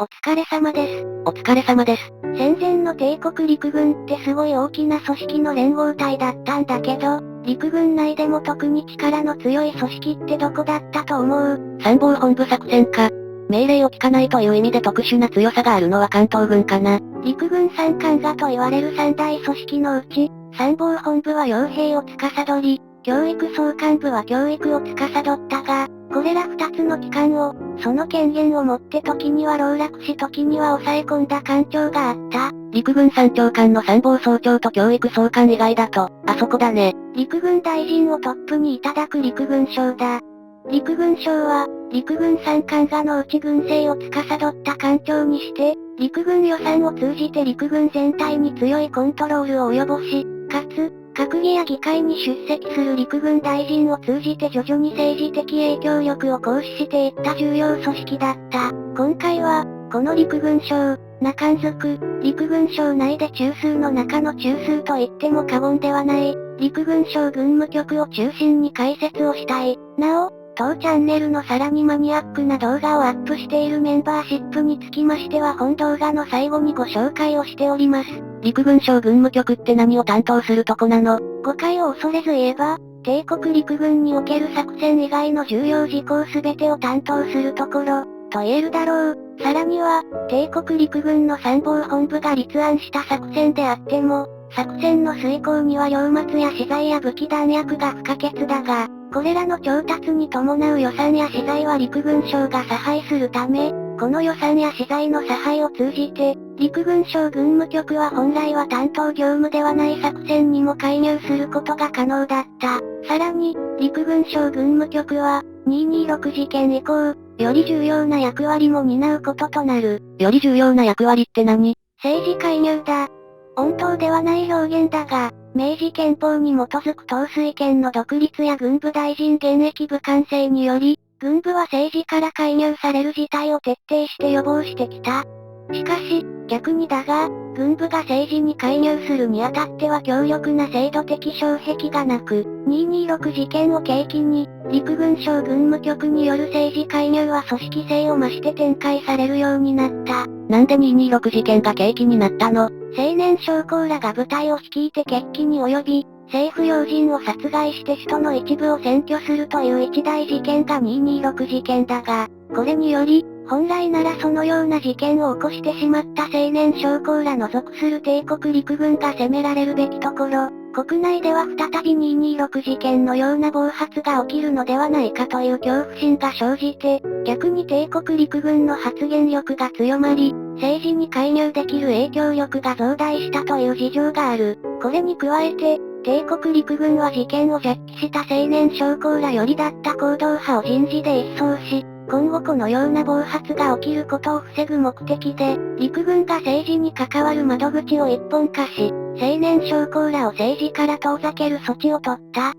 お疲れ様です。お疲れ様です。戦前の帝国陸軍ってすごい大きな組織の連合体だったんだけど、陸軍内でも特に力の強い組織ってどこだったと思う？参謀本部作戦か。命令を聞かないという意味で特殊な強さがあるのは関東軍かな。陸軍三艦がと言われる三大組織のうち、参謀本部は傭兵を司り、教育総監部は教育を司ったが、これら二つの機関を、その権限を持って時には籠絡し時には抑え込んだ艦長があった。陸軍三長官の参謀総長と教育総監以外だと、あそこだね。陸軍大臣をトップにいただく陸軍省だ。陸軍省は、陸軍三艦がのうち軍政を司った艦長にして、陸軍予算を通じて陸軍全体に強いコントロールを及ぼし、かつ、閣議や議会に出席する陸軍大臣を通じて徐々に政治的影響力を行使していった重要組織だった。今回は、この陸軍省、中んづく、陸軍省内で中枢の中の中枢と言っても過言ではない、陸軍省軍務局を中心に解説をしたい。なお、当チャンネルのさらにマニアックな動画をアップしているメンバーシップにつきましては本動画の最後にご紹介をしております。陸軍省軍務局って何を担当するとこなの？誤解を恐れず言えば、帝国陸軍における作戦以外の重要事項すべてを担当するところ、と言えるだろう。さらには、帝国陸軍の参謀本部が立案した作戦であっても、作戦の遂行には糧秣や資材や武器弾薬が不可欠だが、これらの調達に伴う予算や資材は陸軍省が差配するため、この予算や資材の差配を通じて、陸軍省軍務局は本来は担当業務ではない作戦にも介入することが可能だった。さらに、陸軍省軍務局は、226事件以降、より重要な役割も担うこととなる。より重要な役割って何？政治介入だ。穏当ではない表現だが、明治憲法に基づく統帥権の独立や軍部大臣現役部管制により、軍部は政治から介入される事態を徹底して予防してきた。しかし、逆にだが、軍部が政治に介入するにあたっては強力な制度的障壁がなく、226事件を契機に、陸軍省軍務局による政治介入は組織性を増して展開されるようになった。なんで226事件が契機になったの？青年将校らが部隊を率いて決起に及び、政府要人を殺害して首都の一部を占拠するという一大事件が226事件だが、これにより、本来ならそのような事件を起こしてしまった青年将校らの属する帝国陸軍が責められるべきところ、国内では再び226事件のような暴発が起きるのではないかという恐怖心が生じて、逆に帝国陸軍の発言力が強まり、政治に介入できる影響力が増大したという事情がある。これに加えて、帝国陸軍は事件を実機した青年将校らよりだった行動派を人事で一掃し、今後このような暴発が起きることを防ぐ目的で、陸軍が政治に関わる窓口を一本化し、青年将校らを政治から遠ざける措置を取った。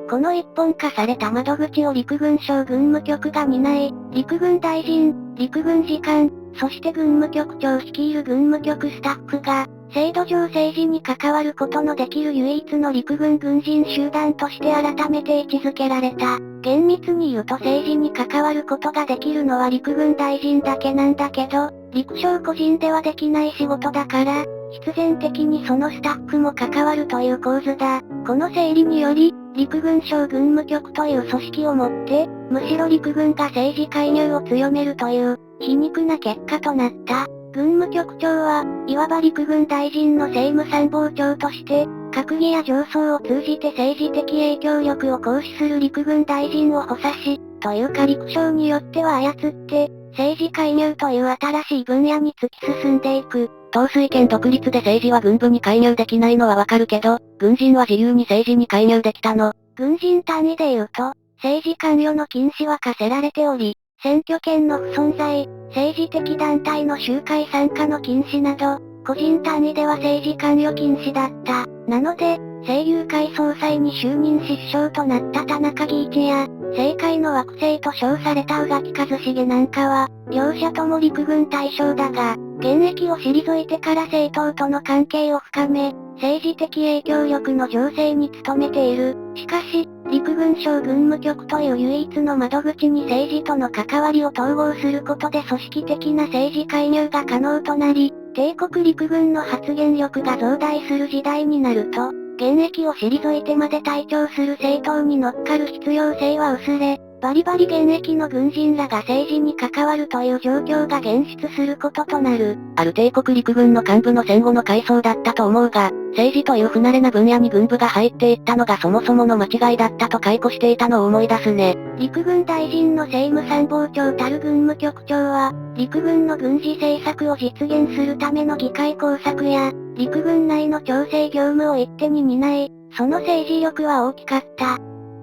この一本化された窓口を陸軍省軍務局が担い、陸軍大臣、陸軍次官、そして軍務局長率いる軍務局スタッフが、制度上政治に関わることのできる唯一の陸軍軍人集団として改めて位置づけられた。厳密に言うと政治に関わることができるのは陸軍大臣だけなんだけど、陸将個人ではできない仕事だから、必然的にそのスタッフも関わるという構図だ。この整理により、陸軍省軍務局という組織をもって、むしろ陸軍が政治介入を強めるという、皮肉な結果となった。軍務局長は、いわば陸軍大臣の政務参謀長として、閣議や上層を通じて政治的影響力を行使する陸軍大臣を補佐し、というか陸将によっては操って、政治介入という新しい分野に突き進んでいく。統帥権独立で政治は軍部に介入できないのはわかるけど、軍人は自由に政治に介入できたの？軍人単位で言うと、政治関与の禁止は課せられており、選挙権の不存在、政治的団体の集会参加の禁止など、個人単位では政治関与禁止だった。なので、政友会総裁に就任し首相となった田中義一や、政界の惑星と称された宇垣一茂なんかは、両者とも陸軍対象だが、現役を退いてから政党との関係を深め、政治的影響力の醸成に努めている。しかし、陸軍省軍務局という唯一の窓口に政治との関わりを統合することで組織的な政治介入が可能となり、帝国陸軍の発言力が増大する時代になると、現役を退いてまで隊長する政党に乗っかる必要性は薄れ、バリバリ現役の軍人らが政治に関わるという状況が現出することとなる。ある帝国陸軍の幹部の戦後の階層だったと思うが、政治という不慣れな分野に軍部が入っていったのがそもそもの間違いだったと解雇していたのを思い出すね。陸軍大臣の政務参謀長たる軍務局長は、陸軍の軍事政策を実現するための議会工作や、陸軍内の調整業務を一手に担い、その政治力は大きかった。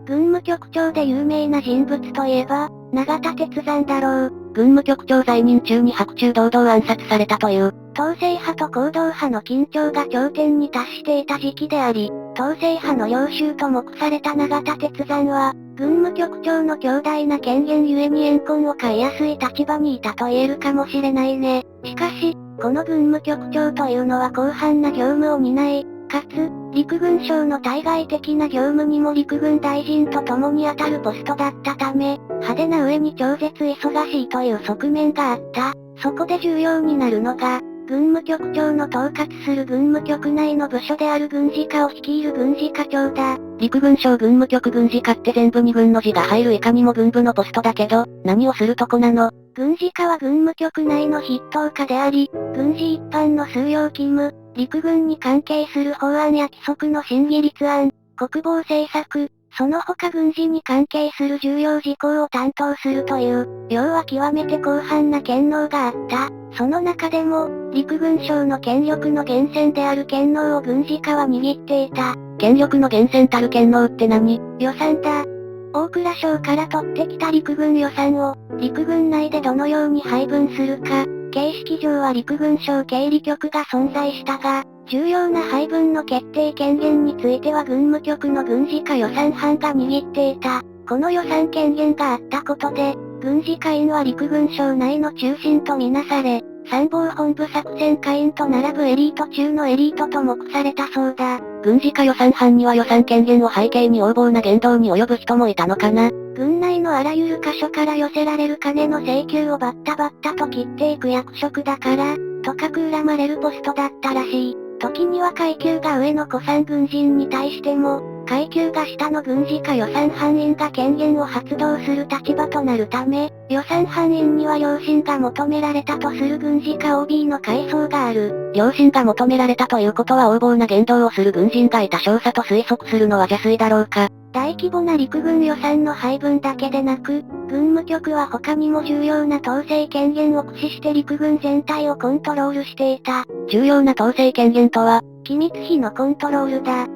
軍務局長で有名な人物といえば、永田鉄山だろう。軍務局長在任中に白昼堂々暗殺されたという。統制派と行動派の緊張が頂点に達していた時期であり、統制派の領袖と目された永田鉄山は、軍務局長の強大な権限ゆえに怨恨を買いやすい立場にいたと言えるかもしれないね。しかし、この軍務局長というのは広範な業務を担い、かつ、陸軍省の対外的な業務にも陸軍大臣と共に当たるポストだったため、派手な上に超絶忙しいという側面があった。そこで重要になるのが、軍務局長の統括する軍務局内の部署である軍事課を率いる軍事課長だ。陸軍省軍務局軍事課って全部に軍の字が入るいかにも軍部のポストだけど、何をするとこなの？軍事課は軍務局内の筆頭課であり、軍事一般の枢要勤務、陸軍に関係する法案や規則の審議立案、国防政策、その他軍事に関係する重要事項を担当するという、要は極めて広範な権能があった。その中でも、陸軍省の権力の源泉である権能を軍事課は握っていた。権力の源泉たる権能って何？予算だ。大蔵省から取ってきた陸軍予算を、陸軍内でどのように配分するか、形式上は陸軍省経理局が存在したが、重要な配分の決定権限については軍務局の軍事課予算班が握っていた。この予算権限があったことで、軍事課員は陸軍省内の中心とみなされ、参謀本部作戦課員と並ぶエリート中のエリートと目されたそうだ。軍事課予算班には予算権限を背景に横暴な言動に及ぶ人もいたのかな？軍内のあらゆる箇所から寄せられる金の請求をバッタバッタと切っていく役職だから、とかく恨まれるポストだったらしい。時には階級が上の古参軍人に対しても、階級が下の軍事課予算班員が権限を発動する立場となるため、予算班員には良心が求められたとする軍事課 OB の階層がある。良心が求められたということは横暴な言動をする軍人がいた少佐と推測するのは邪推だろうか。大規模な陸軍予算の配分だけでなく、軍務局は他にも重要な統制権限を駆使して陸軍全体をコントロールしていた。重要な統制権限とは、機密費のコントロールだ。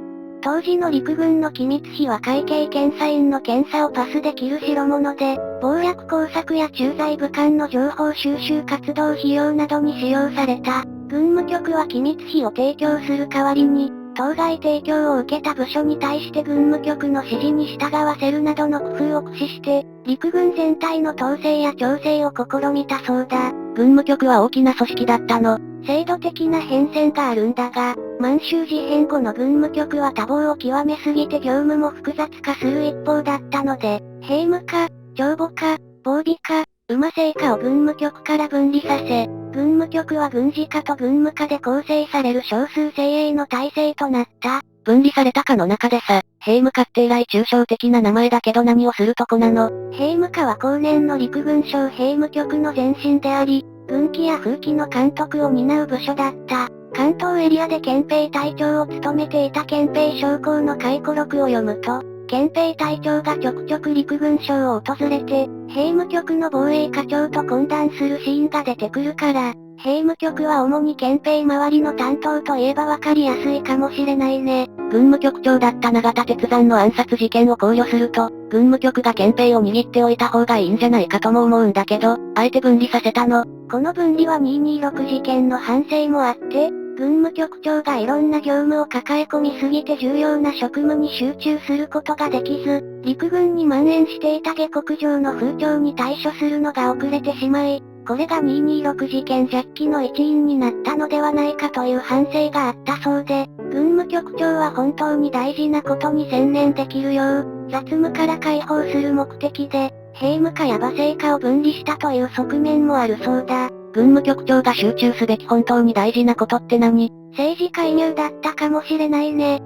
当時の陸軍の機密費は会計検査院の検査をパスできる代物で、謀略工作や駐在武官の情報収集活動費用などに使用された。軍務局は機密費を提供する代わりに、当該提供を受けた部署に対して軍務局の指示に従わせるなどの工夫を駆使して、陸軍全体の統制や調整を試みたそうだ。軍務局は大きな組織だったの？制度的な変遷があるんだが、満州事変後の軍務局は多忙を極めすぎて業務も複雑化する一方だったので、兵務課、帳簿課、防備課、馬政課を軍務局から分離させ、軍務局は軍事課と軍務課で構成される少数精鋭の体制となった。分離された課の中でさ、兵務課って以来抽象的な名前だけど何をするとこなの？兵務課は後年の陸軍省兵務局の前身であり、軍機や風機の監督を担う部署だった。関東エリアで憲兵隊長を務めていた憲兵将校の回顧録を読むと、憲兵隊長がちょくちょく陸軍省を訪れて、兵務局の防衛課長と懇談するシーンが出てくるから、兵務局は主に憲兵周りの担当といえばわかりやすいかもしれないね。軍務局長だった永田鉄山の暗殺事件を考慮すると、軍務局が憲兵を握っておいた方がいいんじゃないかとも思うんだけど、あえて分離させたの？この分離は226事件の反省もあって、軍務局長がいろんな業務を抱え込みすぎて重要な職務に集中することができず、陸軍に蔓延していた下克上の風潮に対処するのが遅れてしまい、これが226事件弱気の一因になったのではないかという反省があったそうで、軍務局長は本当に大事なことに専念できるよう、雑務から解放する目的で、兵務課や馬政課を分離したという側面もあるそうだ。軍務局長が集中すべき本当に大事なことって何？政治介入だったかもしれないね。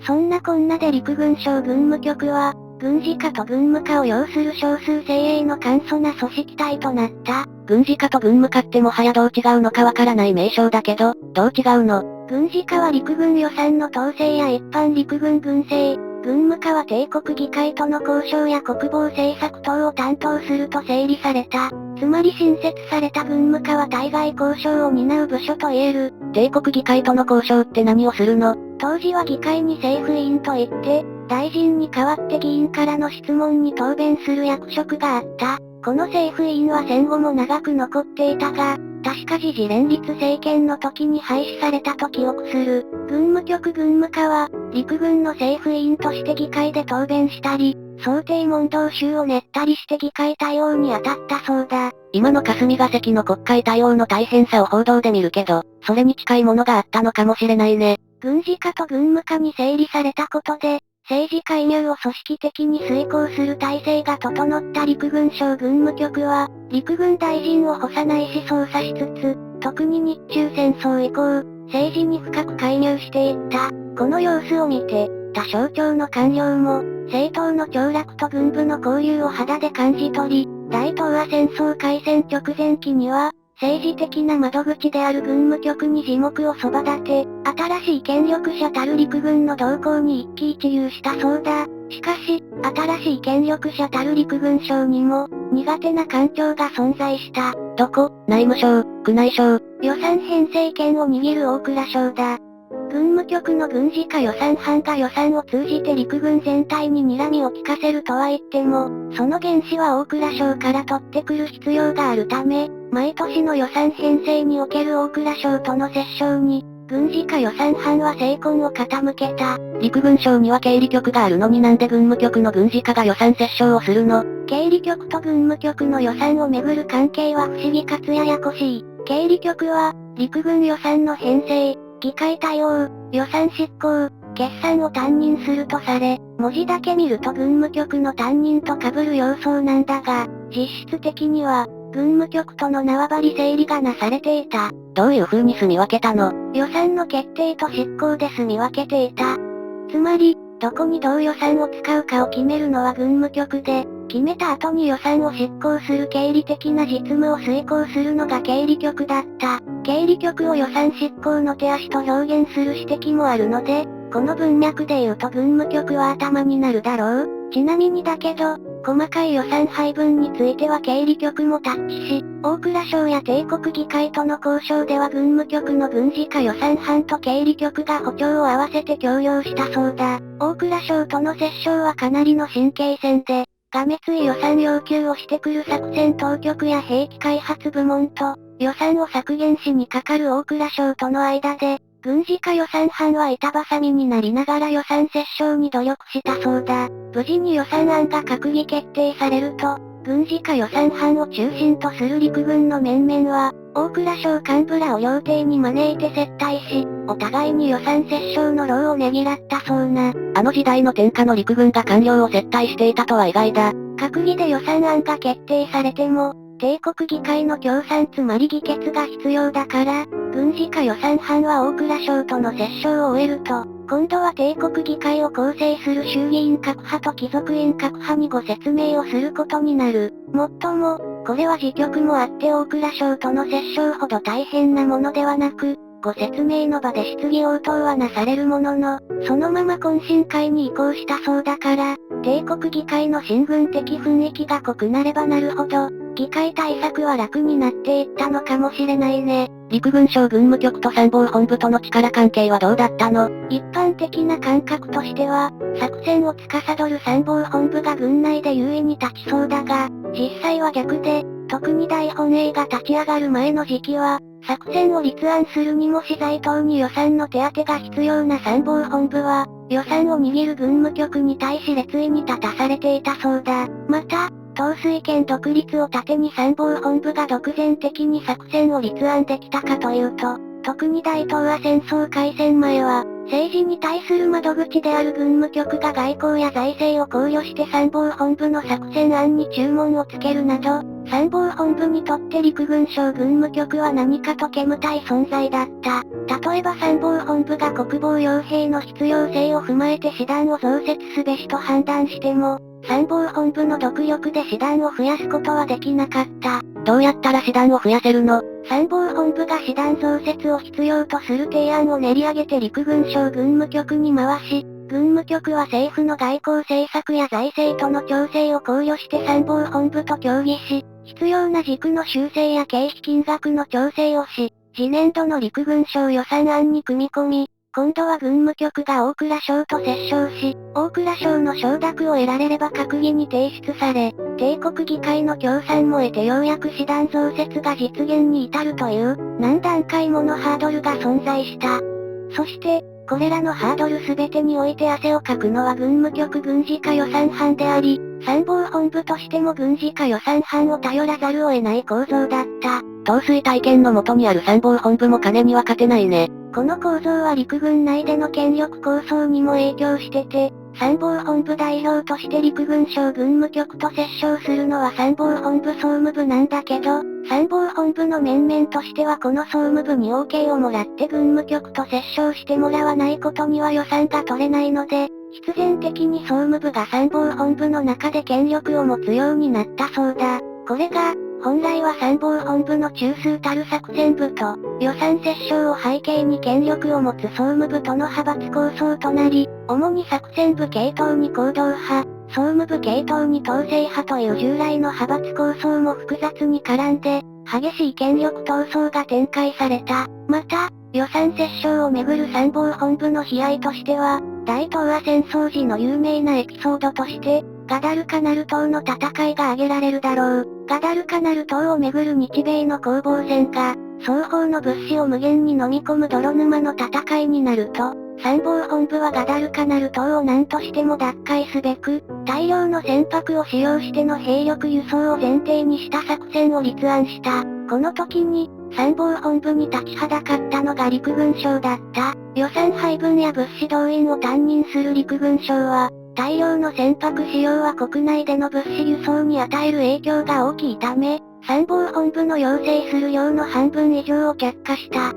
そんなこんなで陸軍省軍務局は、軍事課と軍務課を要する少数精鋭の簡素な組織体となった。軍事課と軍務課ってもはやどう違うのかわからない名称だけど、どう違うの？軍事課は陸軍予算の統制や一般陸軍軍政、軍務課は帝国議会との交渉や国防政策等を担当すると整理された。つまり新設された軍務課は対外交渉を担う部署と言える。帝国議会との交渉って何をするの？当時は議会に政府委員といって、大臣に代わって議員からの質問に答弁する役職があった。この政府委員は戦後も長く残っていたが、確か時事連立政権の時に廃止されたと記憶する。軍務局軍務課は、陸軍の政府委員として議会で答弁したり、想定問答集を練ったりして議会対応に当たったそうだ。今の霞が関の国会対応の大変さを報道で見るけど、それに近いものがあったのかもしれないね。軍事課と軍務課に整理されたことで、政治介入を組織的に遂行する体制が整った陸軍省軍務局は、陸軍大臣を補佐ないし操作しつつ、特に日中戦争以降、政治に深く介入していった。この様子を見て、他省庁の官僚も、政党の凋落と軍部の交流を肌で感じ取り、大東亜戦争開戦直前期には、政治的な窓口である軍務局に耳目をそば立て、新しい権力者たる陸軍の動向に一喜一憂したそうだ。しかし、新しい権力者たる陸軍省にも、苦手な官庁が存在した。どこ？内務省、宮内省。予算編成権を握る大蔵省だ。軍務局の軍事課予算班が予算を通じて陸軍全体に睨みを利かせるとは言っても、その原資は大蔵省から取ってくる必要があるため、毎年の予算編成における大蔵省との折衝に、軍事課予算班は精魂を傾けた。陸軍省には経理局があるのになんで軍務局の軍事課が予算折衝をするの？経理局と軍務局の予算をめぐる関係は不思議かつややこしい。経理局は、陸軍予算の編成、議会対応、予算執行、決算を担任するとされ、文字だけ見ると軍務局の担任と被る様相なんだが、実質的には、軍務局との縄張り整理がなされていた。どういう風に住み分けたの？予算の決定と執行で住み分けていた。つまり、どこにどう予算を使うかを決めるのは軍務局で、決めた後に予算を執行する経理的な実務を遂行するのが経理局だった。経理局を予算執行の手足と表現する指摘もあるので、この文脈で言うと軍務局は頭になるだろう。ちなみにだけど、細かい予算配分については経理局もタッチし、大蔵省や帝国議会との交渉では軍務局の軍事課予算班と経理局が歩調を合わせて協業したそうだ。大蔵省との折衝はかなりの神経戦で、がめつい予算要求をしてくる作戦当局や兵器開発部門と、予算を削減しにかかる大蔵省との間で、軍事課予算班は板挟みになりながら予算折衝に努力したそうだ。無事に予算案が閣議決定されると、軍事課予算班を中心とする陸軍の面々は、大蔵省幹部らを料亭に招いて接待し、お互いに予算折衝の労をねぎらったそうな。あの時代の天下の陸軍が官僚を接待していたとは意外だ。閣議で予算案が決定されても、帝国議会の協賛つまり議決が必要だから、軍事課予算班は大蔵省との折衝を終えると、今度は帝国議会を構成する衆議院各派と貴族院各派にご説明をすることになる。もっとも、これは自局もあって大蔵省との折衝ほど大変なものではなく、ご説明の場で質疑応答はなされるものの、そのまま懇親会に移行したそうだから、帝国議会の親軍的雰囲気が濃くなればなるほど、議会対策は楽になっていったのかもしれないね。陸軍省軍務局と参謀本部との力関係はどうだったの？一般的な感覚としては、作戦を司る参謀本部が軍内で優位に立ちそうだが、実際は逆で、特に大本営が立ち上がる前の時期は、作戦を立案するにも資材等に予算の手当が必要な参謀本部は、予算を握る軍務局に対し列位に立たされていたそうだ。また、統帥権独立を盾に参謀本部が独善的に作戦を立案できたかというと、特に大東亜戦争開戦前は、政治に対する窓口である軍務局が外交や財政を考慮して参謀本部の作戦案に注文をつけるなど、参謀本部にとって陸軍省軍務局は何かと煙たい存在だった。例えば参謀本部が国防傭兵の必要性を踏まえて師団を増設すべしと判断しても、参謀本部の独力で師団を増やすことはできなかった。どうやったら師団を増やせるの？参謀本部が師団増設を必要とする提案を練り上げて陸軍省軍務局に回し、軍務局は政府の外交政策や財政との調整を考慮して参謀本部と協議し、必要な軸の修正や経費金額の調整をし、次年度の陸軍省予算案に組み込み、今度は軍務局が大蔵省と折衝し、大蔵省の承諾を得られれば閣議に提出され、帝国議会の協賛も得てようやく師団増設が実現に至るという、何段階ものハードルが存在した。そして、これらのハードルすべてにおいて汗をかくのは軍務局軍事課予算班であり、参謀本部としても軍事課予算班を頼らざるを得ない構造だった。統帥体験の下にある参謀本部も金には勝てないね。この構造は陸軍内での権力構想にも影響してて、参謀本部代表として陸軍省軍務局と折衝するのは参謀本部総務部なんだけど、参謀本部の面々としてはこの総務部に OK をもらって軍務局と折衝してもらわないことには予算が取れないので、必然的に総務部が参謀本部の中で権力を持つようになったそうだ。これが、本来は参謀本部の中枢たる作戦部と、予算折衝を背景に権力を持つ総務部との派閥構想となり、主に作戦部系統に行動派、総務部系統に統制派という従来の派閥構想も複雑に絡んで、激しい権力闘争が展開された。また、予算折衝をめぐる参謀本部の悲哀としては、大東亜戦争時の有名なエピソードとして、ガダルカナル島の戦いが挙げられるだろう。ガダルカナル島をめぐる日米の攻防戦が、双方の物資を無限に飲み込む泥沼の戦いになると、参謀本部はガダルカナル島を何としても奪回すべく、大量の船舶を使用しての兵力輸送を前提にした作戦を立案した。この時に、参謀本部に立ちはだかったのが陸軍省だった。予算配分や物資動員を担任する陸軍省は、大量の船舶使用は国内での物資輸送に与える影響が大きいため、参謀本部の要請する量の半分以上を却下した。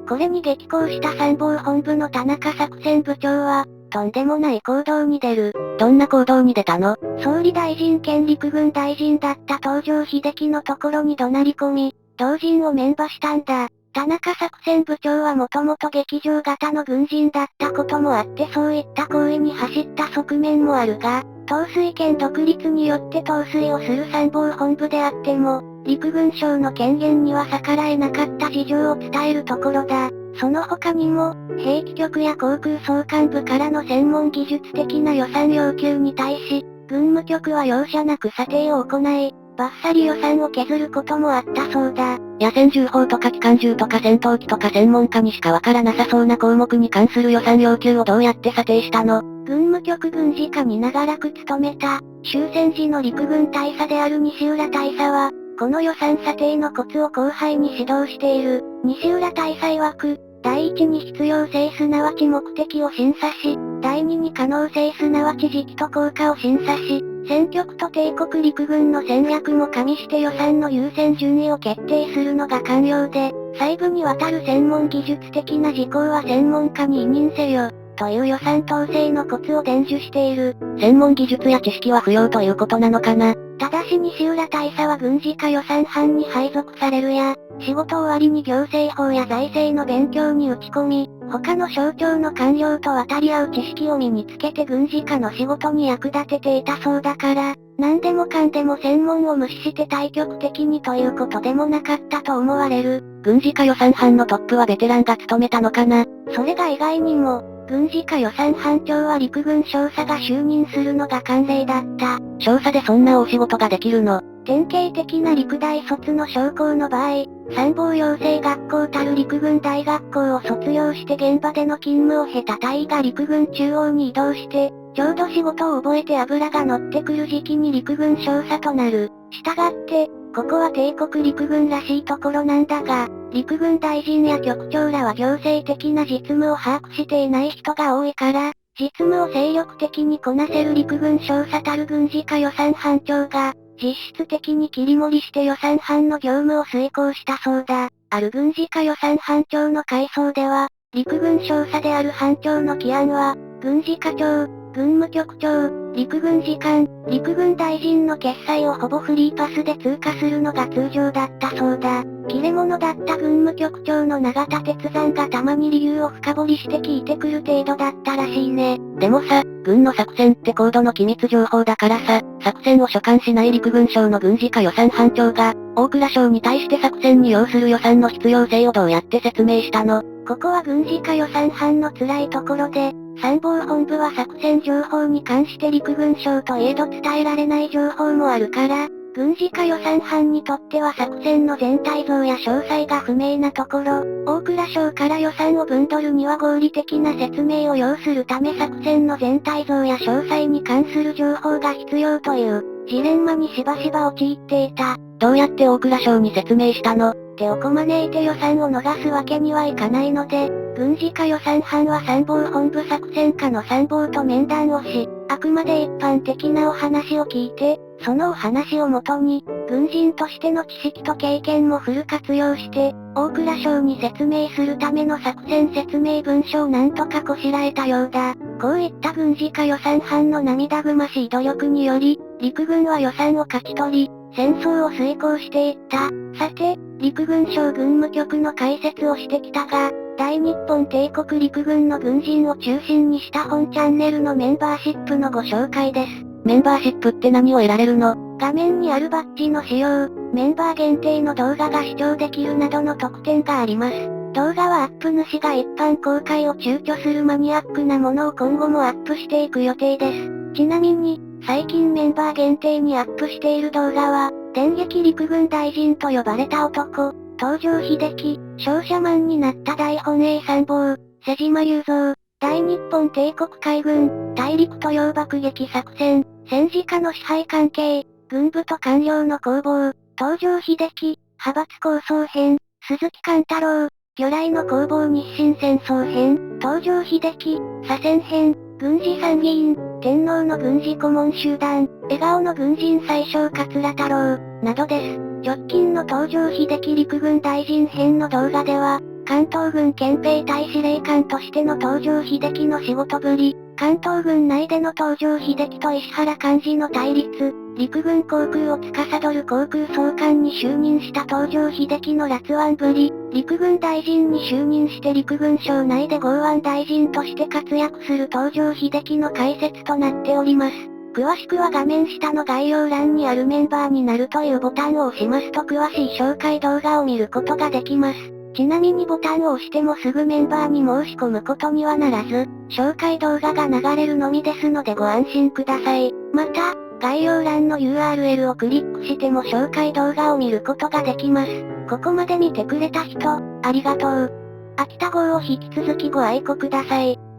これに激高した参謀本部の田中作戦部長は、とんでもない行動に出る。どんな行動に出たの？総理大臣兼陸軍大臣だった東条英機のところに怒鳴り込み、同人を免罵したんだ。田中作戦部長はもともと劇場型の軍人だったこともあってそういった行為に走った側面もあるが、統帥権独立によって統帥をする参謀本部であっても、陸軍省の権限には逆らえなかった事情を伝えるところだ。その他にも、兵器局や航空総監部からの専門技術的な予算要求に対し、軍務局は容赦なく査定を行い、バッサリ予算を削ることもあったそうだ。野戦銃砲とか機関銃とか戦闘機とか専門家にしかわからなさそうな項目に関する予算要求をどうやって査定したの？軍務局軍事課に長らく務めた、終戦時の陸軍大佐である西浦大佐は、この予算査定のコツを後輩に指導している。西浦大佐曰く、第一に必要性すなわち目的を審査し、第二に可能性すなわち時期と効果を審査し、戦局と帝国陸軍の戦略も加味して予算の優先順位を決定するのが肝要で、細部にわたる専門技術的な事項は専門家に委任せよ、という予算統制のコツを伝授している。専門技術や知識は不要ということなのかな？ただし西浦大佐は軍事課予算班に配属されるや、仕事終わりに行政法や財政の勉強に打ち込み、他の省庁の官僚と渡り合う知識を身につけて軍事課の仕事に役立てていたそうだから、何でもかんでも専門を無視して対極的にということでもなかったと思われる。軍事課予算班のトップはベテランが務めたのかな？それが意外にも、軍事課予算班長は陸軍少佐が就任するのが慣例だった。少佐でそんな大仕事ができるの？典型的な陸大卒の将校の場合、参謀養成学校たる陸軍大学校を卒業して現場での勤務を経た隊員が陸軍中央に移動して、ちょうど仕事を覚えて油が乗ってくる時期に陸軍少佐となる。したがって、ここは帝国陸軍らしいところなんだが、陸軍大臣や局長らは行政的な実務を把握していない人が多いから、実務を精力的にこなせる陸軍少佐たる軍事課予算班長が、実質的に切り盛りして予算班の業務を遂行したそうだ。ある軍事課予算班長の回想では、陸軍少佐である班長の起案は、軍事課長、軍務局長、陸軍次官、陸軍大臣の決裁をほぼフリーパスで通過するのが通常だったそうだ。切れ者だった軍務局長の永田鉄山がたまに理由を深掘りして聞いてくる程度だったらしいね。でもさ、軍の作戦って高度の機密情報だからさ、作戦を所管しない陸軍省の軍事課予算班長が、大蔵省に対して作戦に要する予算の必要性をどうやって説明したの？ここは軍事課予算班の辛いところで、参謀本部は作戦情報に関して陸軍省といえど伝えられない情報もあるから、軍事課予算班にとっては作戦の全体像や詳細が不明なところ、大蔵省から予算を分取るには合理的な説明を要するため作戦の全体像や詳細に関する情報が必要という、ジレンマにしばしば陥っていた。どうやって大蔵省に説明したの？手をこまねいて予算を逃すわけにはいかないので、軍事課予算班は参謀本部作戦課の参謀と面談をし、あくまで一般的なお話を聞いて、そのお話をもとに、軍人としての知識と経験もフル活用して、大蔵省に説明するための作戦説明文書をなんとかこしらえたようだ。こういった軍事課予算班の涙ぐましい努力により、陸軍は予算を勝ち取り、戦争を遂行していった。さて、陸軍省軍務局の解説をしてきたが、大日本帝国陸軍の軍人を中心にした本チャンネルのメンバーシップのご紹介です。メンバーシップって何を得られるの？画面にあるバッジの使用、メンバー限定の動画が視聴できるなどの特典があります。動画はアップ主が一般公開を躊躇するマニアックなものを今後もアップしていく予定です。ちなみに、最近メンバー限定にアップしている動画は、電撃陸軍大臣と呼ばれた男、東条英機、商社マンになった大本営参謀、瀬島雄三、大日本帝国海軍、大陸渡洋爆撃作戦、戦時下の支配関係、軍部と官僚の攻防、東条英機、派閥構想編、鈴木貫太郎、魚雷の攻防日清戦争編、東条英機、左遷編、軍事参議院、天皇の軍事顧問集団、笑顔の軍人宰相桂太郎、などです。直近の東条英機陸軍大臣編の動画では、関東軍憲兵隊司令官としての東条英機の仕事ぶり、関東軍内での東条英機と石原幹事の対立、陸軍航空を司る航空総監に就任した東条英機の辣腕ぶり、陸軍大臣に就任して陸軍省内で剛腕大臣として活躍する東条英機の解説となっております。詳しくは画面下の概要欄にあるメンバーになるというボタンを押しますと詳しい紹介動画を見ることができます。ちなみにボタンを押してもすぐメンバーに申し込むことにはならず、紹介動画が流れるのみですのでご安心ください。また、概要欄の URL をクリックしても紹介動画を見ることができます。ここまで見てくれた人、ありがとう。秋田号を引き続きご愛顧ください。